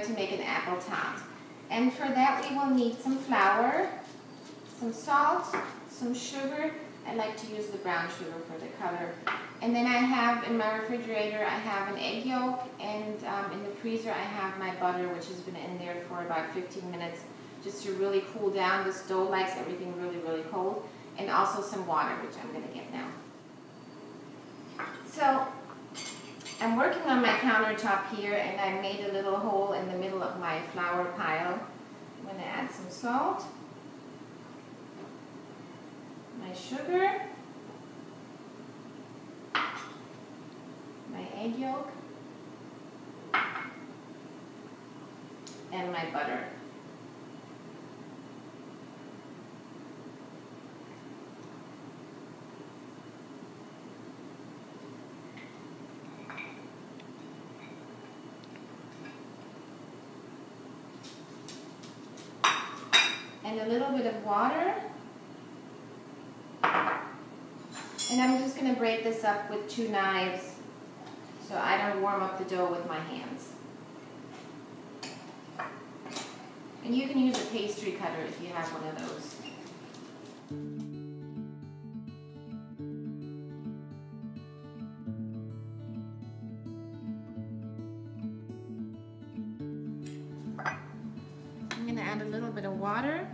to make an apple tart. And for that we will need some flour, some salt, some sugar. I like to use the brown sugar for the color. And then I have in my refrigerator, I have an egg yolk, and in the freezer I have my butter, which has been in there for about 15 minutes just to really cool down. This dough likes everything really, really cold. And also some water, which I'm going to get now. So I'm working on my countertop here, and I made a little hole in the middle of my flour pile. I'm going to add some salt, my sugar, my egg yolk, and my butter. And a little bit of water. And I'm just going to break this up with 2 knives so I don't warm up the dough with my hands. And you can use a pastry cutter if you have one of those. I'm going to add a little bit of water.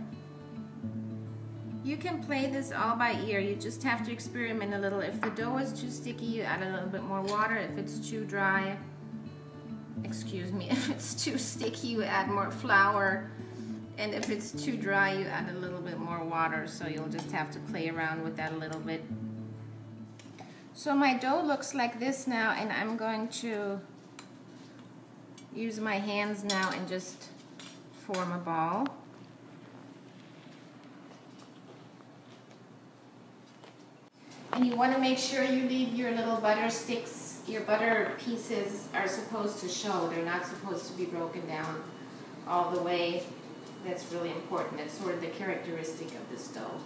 You can play this all by ear. You just have to experiment a little. If the dough is too sticky, you add a little bit more water. If it's too dry, if it's too sticky, you add more flour. And if it's too dry, you add a little bit more water. So you'll just have to play around with that a little bit. So my dough looks like this now, and I'm going to use my hands now and just form a ball. And you want to make sure you leave your little butter sticks, your butter pieces are supposed to show. They're not supposed to be broken down all the way. That's really important. It's sort of the characteristic of this dough.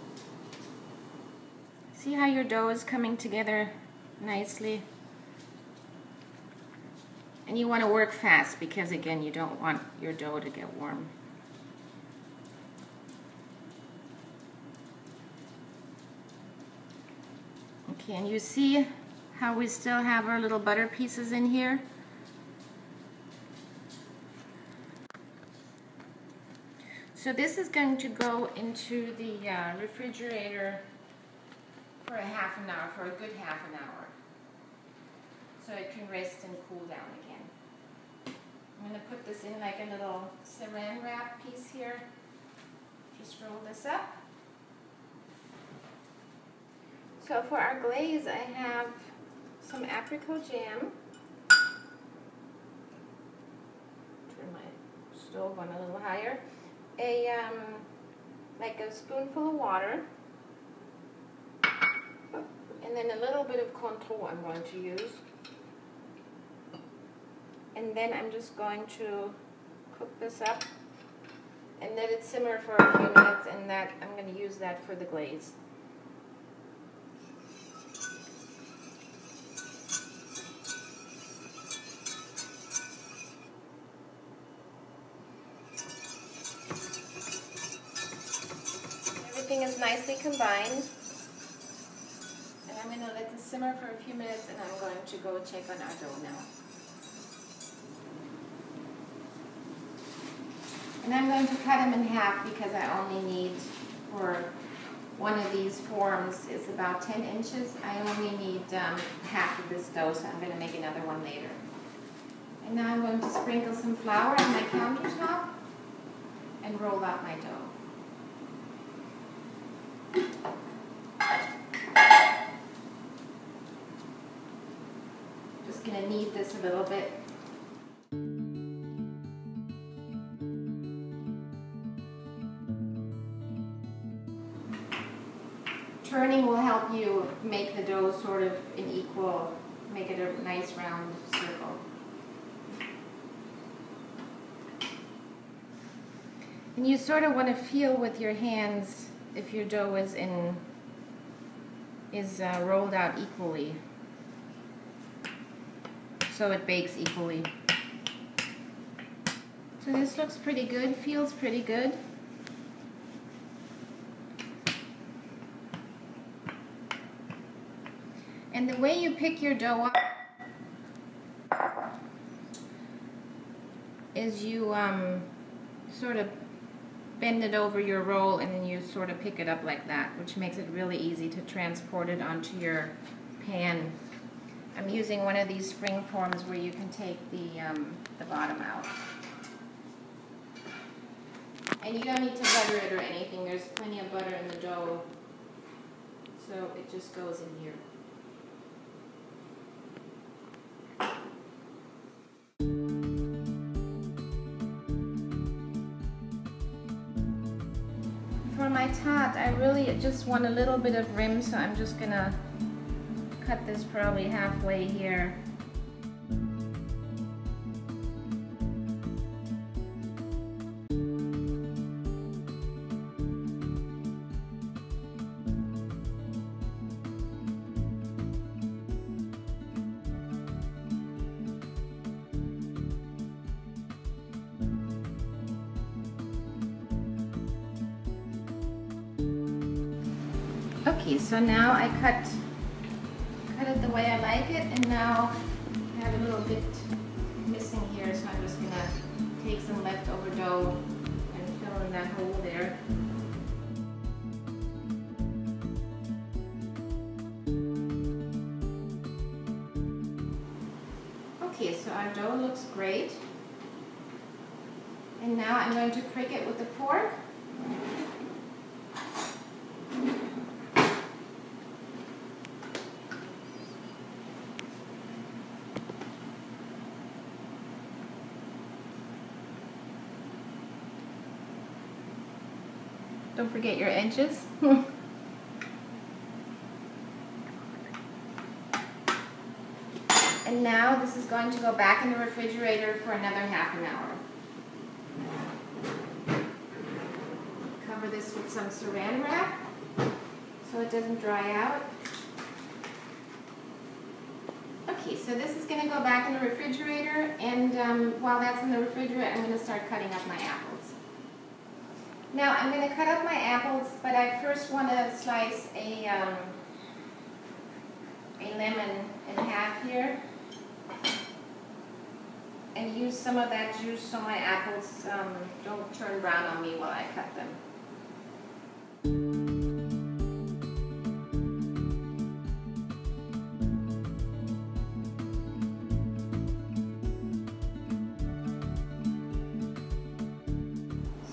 See how your dough is coming together nicely? And you want to work fast because, again, you don't want your dough to get warm. Okay, and you see how we still have our little butter pieces in here? So this is going to go into the refrigerator for a half an hour, for a good half an hour. So it can rest and cool down again. I'm going to put this in like a little saran wrap piece here. Just roll this up. So for our glaze, I have some apricot jam. Turn my stove on a little higher. Like a spoonful of water. And then a little bit of control I'm going to use. And then I'm just going to cook this up and let it simmer for a few minutes, and that I'm going to use that for the glaze. Everything is nicely combined. And I'm going to let this simmer for a few minutes, and I'm going to go check on our dough now. And I'm going to cut them in half because I only need, for one of these forms, is about 10 inches. I only need half of this dough, so I'm going to make another one later. And now I'm going to sprinkle some flour on my countertop and roll out my dough. Just going to knead this a little bit. Turning will help you make the dough sort of an equal, make it a nice round circle. And you sort of want to feel with your hands if your dough is rolled out equally, so it bakes equally. So this looks pretty good, feels pretty good. And the way you pick your dough up is you sort of bend it over your roll and then you sort of pick it up like that, which makes it really easy to transport it onto your pan. I'm using one of these spring forms where you can take the bottom out. And you don't need to butter it or anything. There's plenty of butter in the dough, so it just goes in here. For my tart, I really just want a little bit of rim, so I'm just gonna cut this probably halfway here. Okay, so now I cut it the way I like it, and now I have a little bit missing here, so I'm just gonna take some leftover dough and fill in that hole there. Okay, so our dough looks great. And now I'm going to prick it with a fork. Don't forget your edges. And now this is going to go back in the refrigerator for another half an hour. Cover this with some saran wrap so it doesn't dry out. Okay, so this is going to go back in the refrigerator, and while that's in the refrigerator, I'm going to start cutting up my apples. Now I'm going to cut up my apples, but I first want to slice a lemon in half here, and use some of that juice so my apples don't turn brown on me while I cut them.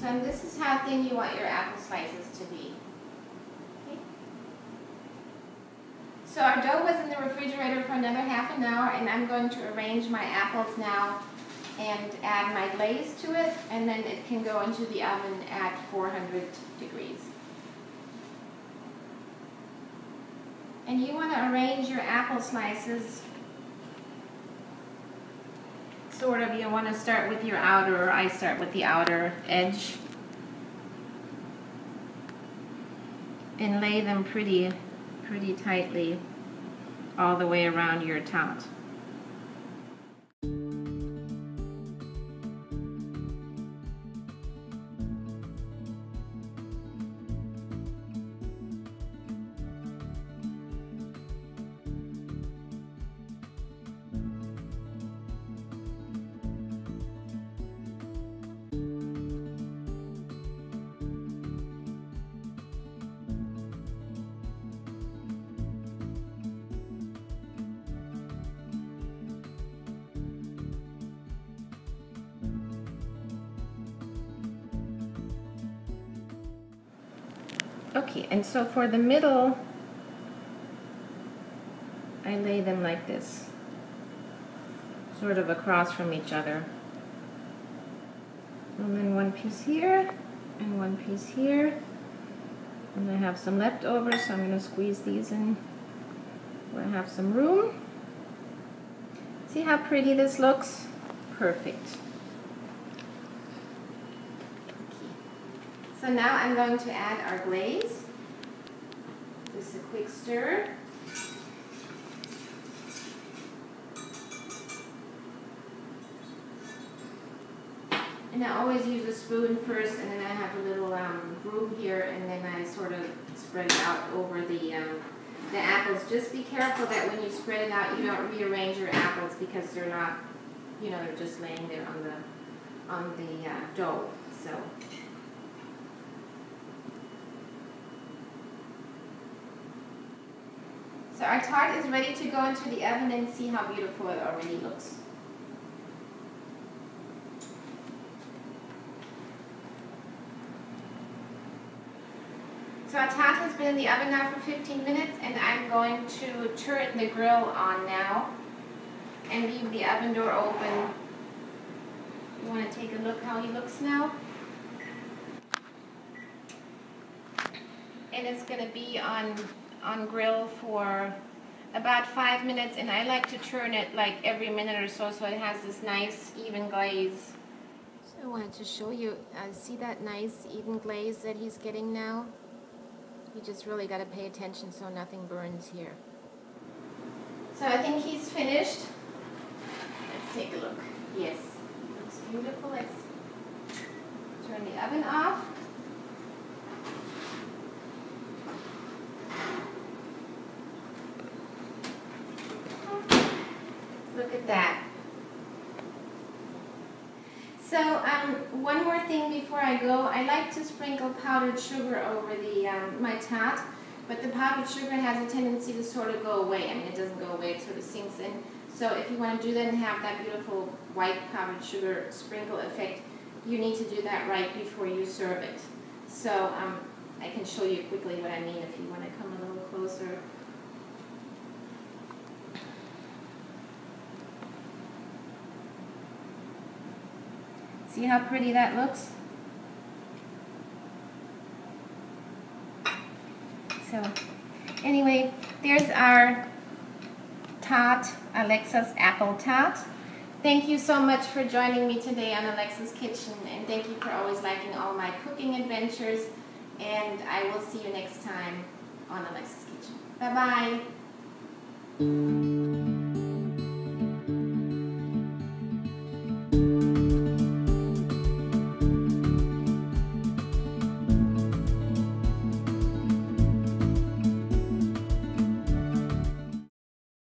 And this is how thin you want your apple slices to be. Okay. So our dough was in the refrigerator for another half an hour, and I'm going to arrange my apples now and add my glaze to it, and then it can go into the oven at 400 degrees. And you want to arrange your apple slices sort of, you want to start with your outer, or I start with the outer edge, and lay them pretty tightly all the way around your tart. Okay, and so for the middle, I lay them like this, sort of across from each other. And then one piece here, and one piece here. And I have some leftovers, so I'm going to squeeze these in where I have some room. See how pretty this looks? Perfect. So now I'm going to add our glaze. Just a quick stir. And I always use a spoon first, and then I have a little broom here, and then I sort of spread it out over the apples. Just be careful that when you spread it out, you don't rearrange your apples because they're not, you know, they're just laying there on the dough. So our tart is ready to go into the oven, and see how beautiful it already looks. So our tart has been in the oven now for 15 minutes, and I'm going to turn the grill on now and leave the oven door open. You want to take a look how he looks now? And it's going to be on grill for about 5 minutes, and I like to turn it like every minute or so it has this nice even glaze. So I wanted to show you, see that nice even glaze that he's getting now? You just really got to pay attention so nothing burns here. So I think he's finished. Let's take a look. Yes, looks beautiful. Let's turn the oven off. Look at that. So one more thing before I go, I like to sprinkle powdered sugar over my tart, but the powdered sugar has a tendency to sort of go away. I mean, it doesn't go away, it sort of sinks in. So if you want to do that and have that beautiful white powdered sugar sprinkle effect, you need to do that right before you serve it. So I can show you quickly what I mean if you want to come a little closer. See how pretty that looks? So, anyway, there's our tart, Alexa's apple tart. Thank you so much for joining me today on Alexa's Kitchen, and thank you for always liking all my cooking adventures, and I will see you next time on Alexa's Kitchen. Bye-bye.